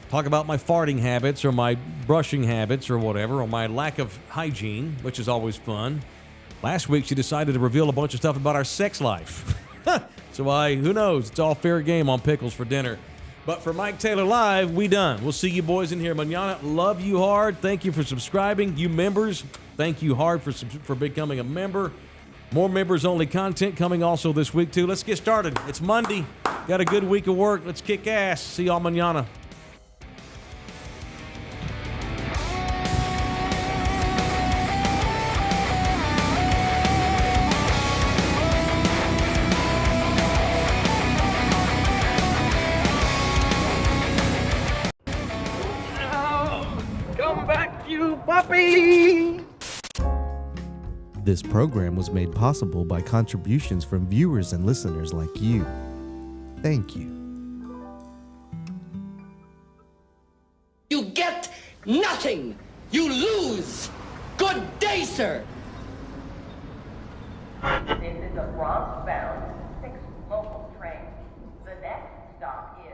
talk about my farting habits or my brushing habits or whatever, or my lack of hygiene, which is always fun. Last week, she decided to reveal a bunch of stuff about our sex life. So who knows? It's all fair game on Pickles for Dinner. But for Mike Taylor Live, we done. We'll see you boys in here mañana. Love you hard. Thank you for subscribing. You members, thank you hard for becoming a member. More members-only content coming also this week, too. Let's get started. It's Monday. Got a good week of work. Let's kick ass. See y'all mañana. Come back, you puppy! This program was made possible by contributions from viewers and listeners like you. Thank you. You get nothing. You lose. Good day, sir. This is a Bronx-bound 6 local train. The next stop is